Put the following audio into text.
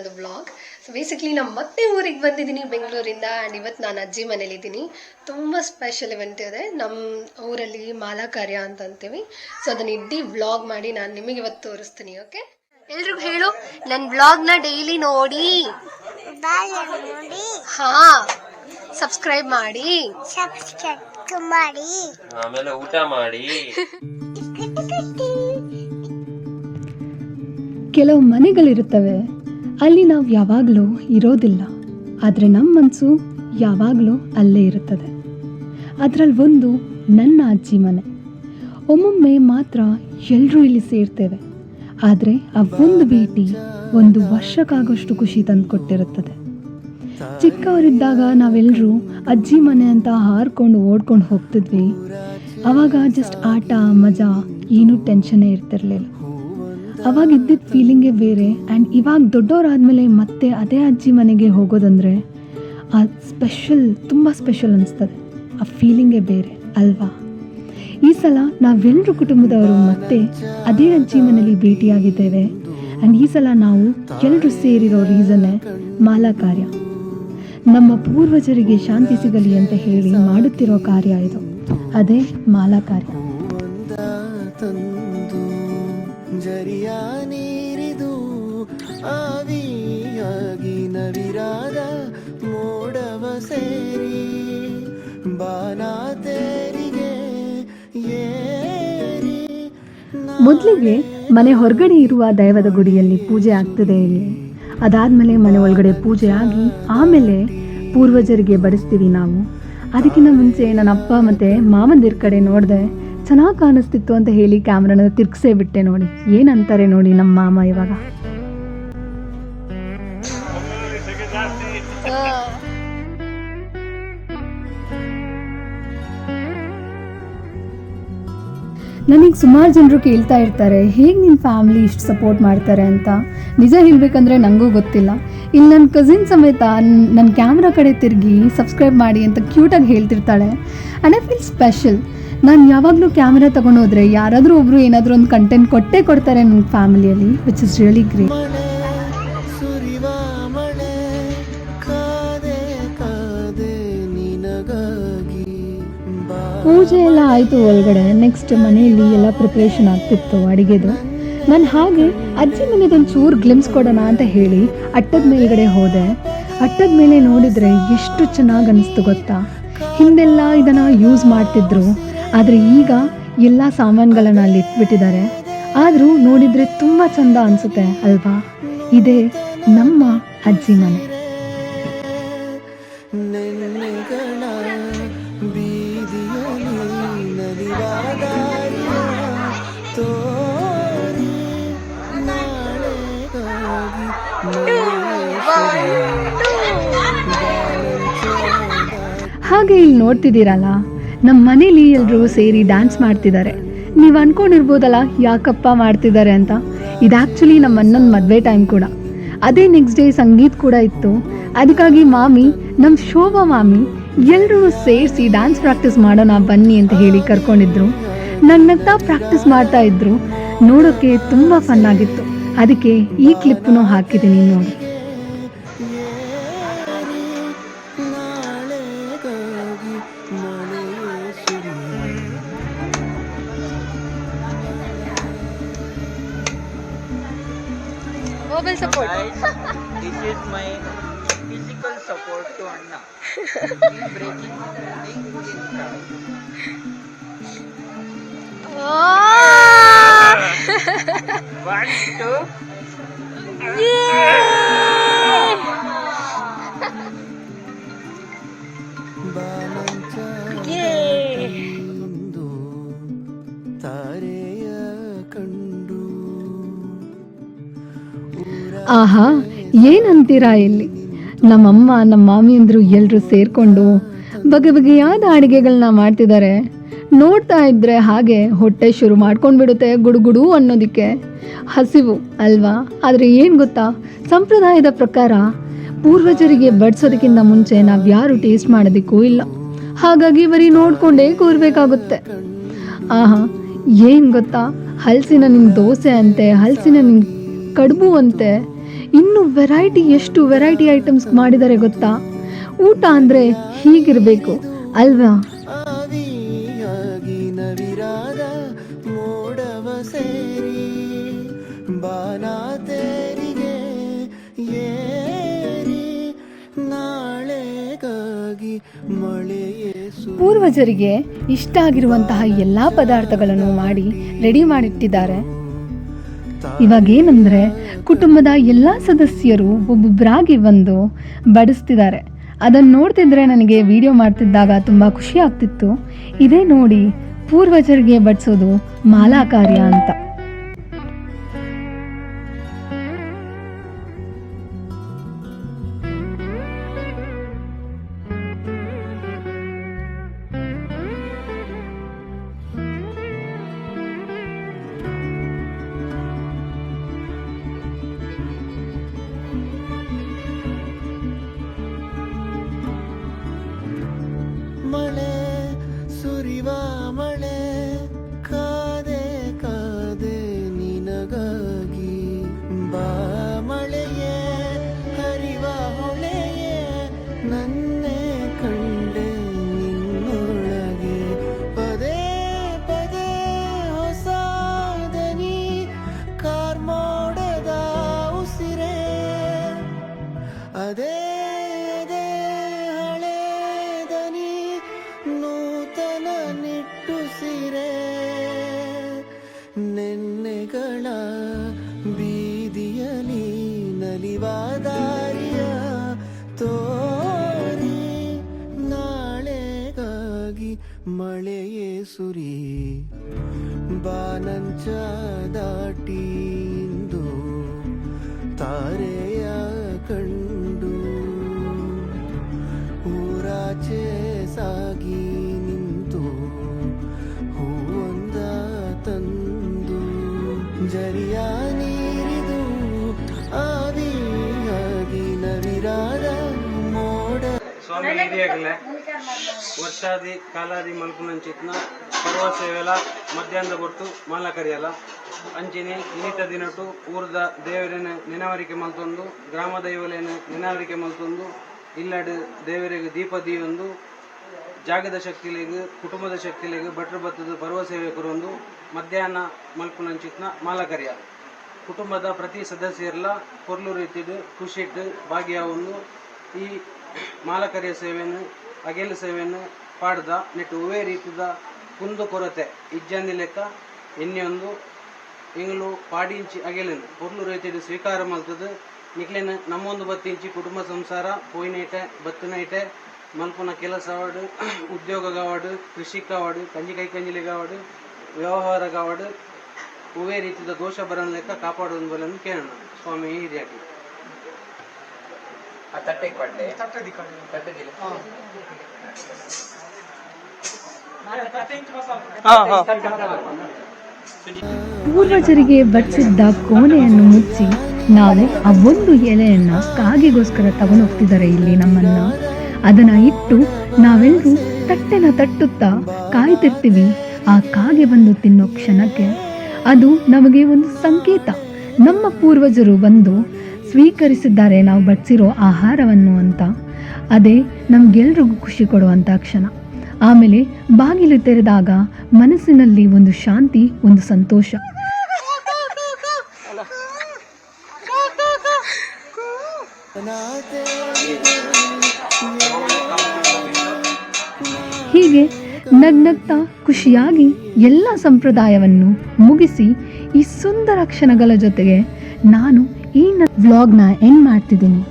ನನ್ನದು vlog. So basically ನಾನು ಮತ್ತೆ ಊರಿಗೆ ಬಂದಿದ್ದೀನಿ ಬೆಂಗಳೂರಿಂದ. ಆ್ಯಂಡ್ ಇವತ್ತು ನಾನು ಅಜ್ಜಿ ಮನೇಲಿದ್ದೀನಿ. ತುಂಬ ಸ್ಪೆಷಲ್ ಇವೆಂಟ್ ಇದೆ ನಮ್ಮ ಊರಲ್ಲಿ, ಮಾಲಾ ಕಾರ್ಯ ಅಂತ ಅಂತೀವಿ. ಸೊ ಅದನ್ನ ಇಡೀ ವ್ಲಾಗ್ ಮಾಡಿ ನಾನು ನಿಮಗೆ ಇವತ್ತು ತೋರಿಸ್ತೀನಿ. ಓಕೆ, ಎಲ್ರಿಗೂ ಹೇಳು ನನ್ನ ವ್ಲಾಗ್ನ ಡೈಲಿ ನೋಡಿ, ಹಾ ಸಬ್ಸ್ಕ್ರೈಬ್ ಮಾಡಿ, ಆಮೇಲೆ ಊಟ ಮಾಡಿ. ಕೆಲವು ಮನೆಗಳಿರುತ್ತವೆ, ಅಲ್ಲಿ ನಾವು ಯಾವಾಗಲೂ ಇರೋದಿಲ್ಲ, ಆದರೆ ನಮ್ಮ ಮನಸ್ಸು ಯಾವಾಗಲೂ ಅಲ್ಲೇ ಇರುತ್ತದೆ. ಅದರಲ್ಲಿ ಒಂದು ನನ್ನ ಅಜ್ಜಿ ಮನೆ. ಒಮ್ಮೊಮ್ಮೆ ಮಾತ್ರ ಎಲ್ಲರೂ ಇಲ್ಲಿ ಸೇರ್ತೇವೆ, ಆದರೆ ಆ ಒಂದು ಭೇಟಿ ಒಂದು ವರ್ಷಕ್ಕಾಗೋಷ್ಟು ಖುಷಿ ತಂದುಕೊಟ್ಟಿರುತ್ತದೆ. ಚಿಕ್ಕವರಿದ್ದಾಗ ನಾವೆಲ್ಲರೂ ಅಜ್ಜಿ ಮನೆ ಅಂತ ಹಾರ್ಕೊಂಡು ಓಡ್ಕೊಂಡು ಹೋಗ್ತಿದ್ವಿ. ಆವಾಗ ಜಸ್ಟ್ ಆಟ ಮಜಾ, ಏನೂ ಟೆನ್ಷನ್ನೇ ಇರ್ತಿರ್ಲಿಲ್ಲ. ಅವಾಗ ಇದ್ದಿದ್ದ ಫೀಲಿಂಗೇ ಬೇರೆ. ಆ್ಯಂಡ್ ಇವಾಗ ದೊಡ್ಡವರಾದಮೇಲೆ ಮತ್ತೆ ಅದೇ ಅಜ್ಜಿ ಮನೆಗೆ ಹೋಗೋದಂದರೆ ಆ ತುಂಬ ಸ್ಪೆಷಲ್ ಅನಿಸ್ತದೆ. ಆ ಫೀಲಿಂಗೇ ಬೇರೆ ಅಲ್ವಾ? ಈ ಸಲ ನಾವೆಲ್ಲರೂ ಕುಟುಂಬದವರು ಮತ್ತೆ ಅದೇ ಅಜ್ಜಿ ಮನೇಲಿ ಭೇಟಿಯಾಗಿದ್ದೇವೆ. ಆ್ಯಂಡ್ ಈ ಸಲ ನಾವು ಎಲ್ಲರೂ ಸೇರಿರೋ ರೀಸನ್ನೇ ಮಾಲಾ ಕಾರ್ಯ. ನಮ್ಮ ಪೂರ್ವಜರಿಗೆ ಶಾಂತಿ ಸಿಗಲಿ ಅಂತ ಹೇಳಿ ಮಾಡುತ್ತಿರೋ ಕಾರ್ಯ ಇದು. ಅದೇ ಮಾಲಾ ಕಾರ್ಯ. ಜರಿಯ ನೀರಿದು ಆವಿಯಾಗಿ ನವಿರಾದ ಮೋಡವ ಸೇರಿ ಬಾನಾತೆರಿಗೆ ಏರಿ. ಮೊದಲಿಗೆ ಮನೆ ಹೊರಗಡೆ ಇರುವ ದೈವದ ಗುಡಿಯಲ್ಲಿ ಪೂಜೆ ಆಗ್ತದೆ ಇಲ್ಲಿ. ಅದಾದಮೇಲೆ ಮನೆ ಒಳಗಡೆ ಪೂಜೆ ಆಗಿ ಆಮೇಲೆ ಪೂರ್ವಜರಿಗೆ ಬಡಿಸ್ತೀವಿ ನಾವು. ಅದಕ್ಕಿಂತ ಮುಂಚೆ ನನ್ನ ಅಪ್ಪ ಮತ್ತು ಮಾವಂದಿರ ಕಡೆ ನೋಡಿದೆ, ಚೆನ್ನಾಗಿ ಕಾಣಿಸ್ತಿತ್ತು ಅಂತ ಹೇಳಿ ಕ್ಯಾಮ್ರಾನ ತಿರ್ಗಿಸೇ ಬಿಟ್ಟೆ. ನೋಡಿ ಏನಂತಾರೆ ನೋಡಿ ನಮ್ಮ ಮಾಮ ಇವಾಗ. ನನಗೆ ಸುಮಾರು ಜನರು ಕೇಳ್ತಾ ಇರ್ತಾರೆ, ಹೇಗೆ ನಿನ್ನ ಫ್ಯಾಮಿಲಿ ಇಷ್ಟು ಸಪೋರ್ಟ್ ಮಾಡ್ತಾರೆ ಅಂತ. ನಿಜ ಹೇಳಬೇಕಂದ್ರೆ ನನಗೂ ಗೊತ್ತಿಲ್ಲ. ಇಲ್ಲಿ ನನ್ನ ಕಸಿನ್ ಸಮೇತ ನನ್ನ ಕ್ಯಾಮ್ರಾ ಕಡೆ ತಿರುಗಿ ಸಬ್ಸ್ಕ್ರೈಬ್ ಮಾಡಿ ಅಂತ ಕ್ಯೂಟಾಗಿ ಹೇಳ್ತಿರ್ತಾಳೆ. And I feel special. ನಾನು ಯಾವಾಗಲೂ ಕ್ಯಾಮ್ರಾ ತೊಗೊಂಡೋದ್ರೆ ಯಾರಾದರೂ ಒಬ್ಬರು ಏನಾದರೂ ಒಂದು ಕಂಟೆಂಟ್ ಕೊಟ್ಟೇ ಕೊಡ್ತಾರೆ ನನ್ನ ಫ್ಯಾಮಿಲಿಯಲ್ಲಿ, ವಿಚ್ ಇಸ್ ರಿಯಲಿ ಗ್ರೇಟ್. ಪೂಜೆ ಎಲ್ಲ ಆಯಿತು ಒಳಗಡೆ. ನೆಕ್ಸ್ಟ್ ಮನೆಯಲ್ಲಿ ಎಲ್ಲ ಪ್ರಿಪ್ರೇಷನ್ ಆಗ್ತಿತ್ತು ಅಡುಗೆದು. ನಾನು ಹಾಗೆ ಅಜ್ಜಿ ಮನೆದೊಂದು ಚೂರು ಗ್ಲಿಮ್ಸ್ ಕೊಡೋಣ ಅಂತ ಹೇಳಿ ಅಟ್ಟದ ಮೇಲ್ಗಡೆ ಹೋದೆ. ಅಟ್ಟದ ಮೇಲೆ ನೋಡಿದರೆ ಎಷ್ಟು ಚೆನ್ನಾಗಿ ಅನ್ನಿಸ್ತು ಗೊತ್ತಾ. ಹಿಂದೆಲ್ಲ ಇದನ್ನು ಯೂಸ್ ಮಾಡ್ತಿದ್ರು, ಆದರೆ ಈಗ ಎಲ್ಲ ಸಾಮಾನುಗಳನ್ನು ಅಲ್ಲಿ ಇಟ್ಬಿಟ್ಟಿದ್ದಾರೆ. ಆದರೂ ನೋಡಿದರೆ ತುಂಬ ಚಂದ ಅನಿಸುತ್ತೆ ಅಲ್ವಾ? ಇದೇ ನಮ್ಮ ಅಜ್ಜಿ ಮನೆ. ಹಾಗೆ ಇಲ್ಲಿ ನೋಡ್ತಿದ್ದೀರಲ್ಲ, ನಮ್ಮ ಮನೇಲಿ ಎಲ್ಲರೂ ಸೇರಿ ಡ್ಯಾನ್ಸ್ ಮಾಡ್ತಿದ್ದಾರೆ. ನೀವು ಅಂದ್ಕೊಂಡಿರ್ಬೋದಲ್ಲ ಯಾಕಪ್ಪ ಮಾಡ್ತಿದ್ದಾರೆ ಅಂತ. ಇದು ಆ್ಯಕ್ಚುಲಿ ನಮ್ಮ ಅಣ್ಣನ ಮದುವೆ ಟೈಮ್ ಕೂಡ. ಅದೇ ನೆಕ್ಸ್ಟ್ ಡೇ ಸಂಗೀತ ಕೂಡ ಇತ್ತು. ಅದಕ್ಕಾಗಿ ಮಾಮಿ, ನಮ್ಮ ಶೋಭಾ ಮಾಮಿ ಎಲ್ಲರೂ ಸೇರಿಸಿ ಡ್ಯಾನ್ಸ್ ಪ್ರಾಕ್ಟೀಸ್ ಮಾಡೋಣ ಬನ್ನಿ ಅಂತ ಹೇಳಿ ಕರ್ಕೊಂಡಿದ್ರು. ನಗ್ನಗ್ತಾ ಪ್ರಾಕ್ಟೀಸ್ ಮಾಡ್ತಾ ಇದ್ರು. ನೋಡೋಕ್ಕೆ ತುಂಬ ಫನ್ ಆಗಿತ್ತು. ಅದಕ್ಕೆ ಈ ಕ್ಲಿಪ್ಪನ್ನು ಹಾಕಿದ್ದೀನಿ ನೋಡಿ. Verbal support. This is my physical support to Anna. In breaking things in crowd. One, two. ಆಹಾ, ಏನಂತೀರಾ ಇಲ್ಲಿ. ನಮ್ಮಮ್ಮ ನಮ್ಮ ಮಾಮಿಯಂದರು ಎಲ್ಲರೂ ಸೇರಿಕೊಂಡು ಬಗೆ ಬಗೆಯಾದ ಅಡುಗೆಗಳನ್ನ ಮಾಡ್ತಿದ್ದಾರೆ. ನೋಡ್ತಾ ಇದ್ದರೆ ಹಾಗೆ ಹೊಟ್ಟೆ ಶುರು ಮಾಡ್ಕೊಂಡು ಬಿಡುತ್ತೆ ಗುಡುಗುಡು ಅನ್ನೋದಕ್ಕೆ. ಹಸಿವು ಅಲ್ವಾ? ಆದರೆ ಏನು ಗೊತ್ತಾ, ಸಂಪ್ರದಾಯದ ಪ್ರಕಾರ ಪೂರ್ವಜರಿಗೆ ಬಡಿಸೋದಕ್ಕಿಂತ ಮುಂಚೆ ನಾವು ಯಾರು ಟೇಸ್ಟ್ ಮಾಡೋದಕ್ಕೂ ಇಲ್ಲ. ಹಾಗಾಗಿ ಬರೀ ನೋಡಿಕೊಂಡೇ ಕೂರಬೇಕಾಗುತ್ತೆ. ಆಹಾ, ಏನು ಗೊತ್ತಾ, ಹಲಸಿನ ನಿನ್ನ ದೋಸೆ ಅಂತೆ, ಹಲಸಿನ ನಿನ್ನ ಕಡುಬು ಅಂತೆ, ಇನ್ನು ಎಷ್ಟು ವೆರೈಟಿ ಐಟಮ್ಸ್ ಮಾಡಿದ್ದಾರೆ ಗೊತ್ತಾ. ಊಟ ಅಂದರೆ ಹೀಗಿರಬೇಕು ಅಲ್ವಾ? ಆವಿಯಾಗಿ ನವಿರಾದ ಮೋಡವ ಸೇರಿ ಬಾನ ತೇರಿಗೆ ಏರಿ ನಾಳೆಗಾಗಿ ಮಳೆಯೇ ಪೂರ್ವಜರಿಗೆ ಇಷ್ಟ ಆಗಿರುವಂತಹ ಎಲ್ಲ ಪದಾರ್ಥಗಳನ್ನು ಮಾಡಿ ರೆಡಿ ಮಾಡಿಟ್ಟಿದ್ದಾರೆ. ಇವಾಗೇನಂದ್ರೆ ಕುಟುಂಬದ ಎಲ್ಲ ಸದಸ್ಯರು ಒಬ್ಬೊಬ್ಬರಾಗಿ ಬಂದು ಬಡಿಸ್ತಿದ್ದಾರೆ. ಅದನ್ನು ನೋಡ್ತಿದ್ರೆ ನನಗೆ ವಿಡಿಯೋ ಮಾಡ್ತಿದ್ದಾಗ ತುಂಬ ಖುಷಿ ಆಗ್ತಿತ್ತು. ಇದೇ ನೋಡಿ ಪೂರ್ವಜರಿಗೆ ಬಡಿಸೋದು ಮಾಲಾ ಕಾರ್ಯ ಅಂತ. ಮಳೆ ಸುರಿವ ಮಳೆ ಕಾದೆ ಕಾದೆ ನಿನಗಾಗಿ ಬಾ ಮಳೆಯೇ ಹರಿವ ಹೊಳೆಯೇ ನನ್ನೇ ಕಂಡೆ ನಿನ್ನೊಳಗೆ ಪದೇ ಪದೇ ಹೊಸ ದನಿ ಕಾರ್ಮೋಡದ ಉಸಿರೇ ಅದೇ ನೂತನ ನಿಟ್ಟುಸಿರೆ ನೆನ್ನೆಗಳ ಬೀದಿಯಲಿ ನಲಿವ ದಾರಿಯ ತೋರಿ ನಾಳೆಗಾಗಿ ಮಳೆಯೇ ಸುರಿ ಬಾನಂಚ ದಾಟಿಂದು ತಾರೆಯ ಕಂಡು ಊರಾಚೆ ಸಾಗಿ ನಿಂತು ಹೂವೊಂದ ತಂದು ಜರಿಯ ನೀರಿದು ಆವಿಯಾಗಿ ನವಿರಾದ ಮೋಡ ಸ್ವಾಮಿ ಹಿರಿಯಾಗಲೇ ವರ್ಷಾದಿ ಕಾಲಾದಿ ಮಲ್ಪುನಂಚಿತ್ನ ಪರ್ವ ಸೇವೆಲ ಮಧ್ಯಾಹ್ನದ ಗೊತ್ತು ಮಾಲ ಕರಿಯಲ್ಲ ಅಂಚಿನಿ ಇನ್ನಿತ ದಿನಟು ಊರ್ದ ದೇವರನ್ನ ನೆನವರಿಕೆ ಮಲ್ತೊಂದು ಗ್ರಾಮ ದೈವಲೇನ ನೆನವರಿಕೆ ಮಲ್ತೊಂದು ಇಲ್ಲಡು ದೇವರಿಗೆ ದೀಪ ದೀಯೊಂದು ಜಾಗದ ಶಕ್ತಿಲಿಗೆ ಕುಟುಂಬದ ಶಕ್ತಿಲಿಗೆ ಭಟ್ರು ಬತ್ತದ ಪರ್ವ ಸೇವೆ ಕೊರೊಂದು ಮಧ್ಯಾಹ್ನ ಮಲ್ಪುನಂಚಿತ್ನ ಮಾಲ ಕರಿಯ ಕುಟುಂಬದ ಪ್ರತಿ ಸದಸ್ಯರೆಲ್ಲ ಪೊರ್ಲು ರೀತಿದು ಖುಷಿಟ್ಟು ಭಾಗಿಯಾವೊಂದು ಈ ಮಾಲಕರಿಯ ಸೇವೆಯನ್ನು ಅಗೆಲು ಸೇವೆಯನ್ನು ಪಾಡ್ದ ನೆಟ್ಟು ಉವೇ ರೀತಿದ ಕುಂದು ಕೊರತೆ ಇಜ್ಜಂದಿ ಲೆಕ್ಕ ಎನ್ನೆಯೊಂದು ಎಂಗ್ಳು ಪಾಡಿಂಚಿ ಅಗೆಲನ್ನು ಪೊರ್ಲು ರೀತಿದು ಸ್ವೀಕಾರ ಮಲ್ತದು ನಿಕ್ಲೇನ ನಮ್ಮೊಂದು ಬತ್ತಿಂಚಿ ಕುಟುಂಬ ಸಂಸಾರ ಪೋಯ್ನೈಟೆ ಬತ್ತನೈಟೆ ಮಲ್ಪುನ ಕೆಲಸವಾಡು ಉದ್ಯೋಗಗಾವಾಡು ಕೃಷಿಕಾವಾಡು ಕಂಜಿ ಕೈ ಕಂಜಿಲಿಗಾವಾಡು ವ್ಯವಹಾರಗಾವಾಡು ಉವೇ ರೀತಿಯ ದೋಷ ಬರನ ಲೆಕ್ಕ ಕಾಪಾಡುವ ಬಲನ್ನು ಕೇಳೋಣ ಸ್ವಾಮಿ ಹಿರಿಯಾಗಿ ಪೂರ್ವಜರಿಗೆ ಬಡಿಸಿದ್ದ ಕೋಣೆಯನ್ನು ಮುಚ್ಚಿ ನಾವು ಆ ಒಂದು ಎಲೆಯನ್ನ ಕಾಗೆಗೋಸ್ಕರ ತಗೊಂಡು ಹೋಗ್ತಿದ್ದಾರೆ ಇಲ್ಲಿ ನಮ್ಮನ್ನ. ಅದನ್ನ ಇಟ್ಟು ನಾವೆಲ್ಲರೂ ತಟ್ಟೆನ ತಟ್ಟುತ್ತಾ ಕಾಯ್ತಿರ್ತೀವಿ ಆ ಕಾಗೆ ಬಂದು ತಿನ್ನೋ ಕ್ಷಣಕ್ಕೆ. ಅದು ನಮಗೆ ಒಂದು ಸಂಕೇತ, ನಮ್ಮ ಪೂರ್ವಜರು ಬಂದು ಸ್ವೀಕರಿಸಿದ್ದಾರೆ ನಾವು ಬಡಿಸಿರೋ ಆಹಾರವನ್ನು ಅಂತ. ಅದೇ ನಮಗೆಲ್ರಿಗೂ ಖುಷಿ ಕೊಡುವಂಥ ಕ್ಷಣ. ಆಮೇಲೆ ಬಾಗಿಲು ತೆರೆದಾಗ ಮನಸ್ಸಿನಲ್ಲಿ ಒಂದು ಶಾಂತಿ, ಒಂದು ಸಂತೋಷ. ಹೀಗೆ ನಗ್ನಗ್ತಾ ಖುಷಿಯಾಗಿ ಎಲ್ಲ ಸಂಪ್ರದಾಯವನ್ನು ಮುಗಿಸಿ ಈ ಸುಂದರ ಕ್ಷಣಗಳ ಜೊತೆಗೆ ನಾನು ಈ ವ್ಲಾಗ್ನ ಎಂಡ್ ಮಾಡ್ತಿದ್ದೀನಿ.